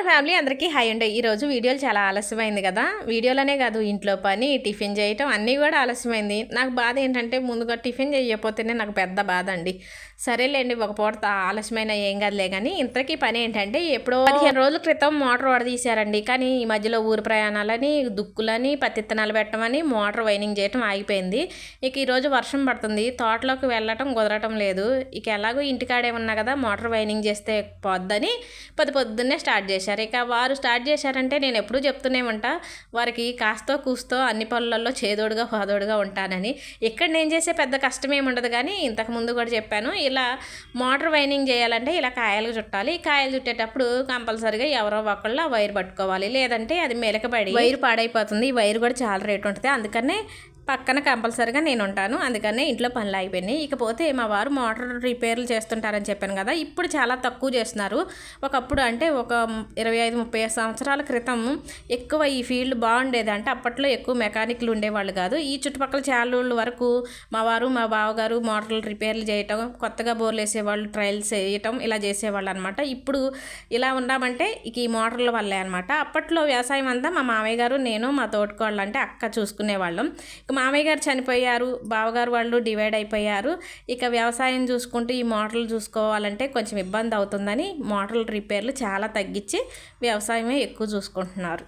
Family అందరికీ hi అండి. ఈరోజు వీడియోలు చాలా ఆలస్యమైంది కదా. వీడియోలనే కాదు ఇంట్లో పని టిఫిన్ చేయటం అన్నీ కూడా ఆలస్యమైంది. నాకు బాధ ఏంటంటే ముందుగా టిఫిన్ చేయకపోతేనే నాకు పెద్ద బాధ అండి. సరేలేండి ఒక పూట ఆలస్యమైన ఏం కాదులే కానీ ఇంతకీ పని ఏంటంటే ఎప్పుడో 15 రోజుల క్రితం మోటార్ వడదీశారండి. కానీ ఈ మధ్యలో ఊరు ప్రయాణాలని దుక్కులని పత్తిత్తనాలు పెట్టమని మోటార్ వైనింగ్ చేయటం ఆగిపోయింది. ఇక ఈరోజు వర్షం పడుతుంది, తోటలోకి వెళ్ళటం కుదరటం లేదు. ఇక ఎలాగో ఇంటికాడే ఉన్నా కదా మోటార్ వైనింగ్ చేస్తే పోద్దని పొద్దున్నే స్టార్ట్ చేశారు. ఇక వారు స్టార్ట్ చేశారంటే నేను ఎప్పుడూ చెప్తూనే ఉంటా, వారికి కాస్తో కూస్తో అన్ని పనులలో చేదోడుగా హోదోడుగా ఉంటానని. ఇక్కడ నేను చేసే పెద్ద కష్టం ఏమి ఉండదు, కానీ ఇంతకుముందు కూడా చెప్పాను, ఇలా మోటార్ వైనింగ్ చేయాలంటే ఇలా కాయలు చుట్టాలి. కాయలు చుట్టేటప్పుడు కంపల్సరీగా ఎవరో ఒకళ్ళు ఆ వైర్ పట్టుకోవాలి, లేదంటే అది మెలకబడి వైర్ పాడైపోతుంది. ఈ వైర్ కూడా చాలా రేటు ఉంటుంది, అందుకనే పక్కన కంపల్సరీగా నేను ఉంటాను. అందుకనే ఇంట్లో పనులు అయిపోయినాయి. ఇకపోతే మా వారు మోటార్ రిపేర్లు చేస్తుంటారని చెప్పాను కదా, ఇప్పుడు చాలా తక్కువ చేస్తున్నారు. ఒకప్పుడు అంటే ఒక 25-30 సంవత్సరాల క్రితం ఎక్కువ ఈ ఫీల్డ్ బాగుండేది. అంటే అప్పట్లో ఎక్కువ మెకానిక్లు ఉండేవాళ్ళు కాదు. ఈ చుట్టుపక్కల చాలా వరకు మా వారు మా బావగారు మోటార్లు రిపేర్లు చేయటం, కొత్తగా బోర్లు వేసేవాళ్ళు ట్రయల్స్ వేయటం ఇలా చేసేవాళ్ళు అనమాట. ఇప్పుడు ఇలా ఉన్నామంటే ఇక ఈ మోటార్ల వల్లే అనమాట. అప్పట్లో వ్యవసాయం అంతా మా మామయ్య గారు నేను మా తోటకోళ్ళు అంటే అక్క చూసుకునేవాళ్ళం. మామయ్య గారు చనిపోయారు, బావగారు వాళ్ళు డివైడ్ అయిపోయారు. ఇక వ్యవసాయం చూసుకుంటూ ఈ మోటార్లు చూసుకోవాలంటే కొంచెం ఇబ్బంది అవుతుందని మోటార్ల రిపేర్లు చాలా తగ్గించి వ్యవసాయమే ఎక్కువ చూసుకుంటున్నారు.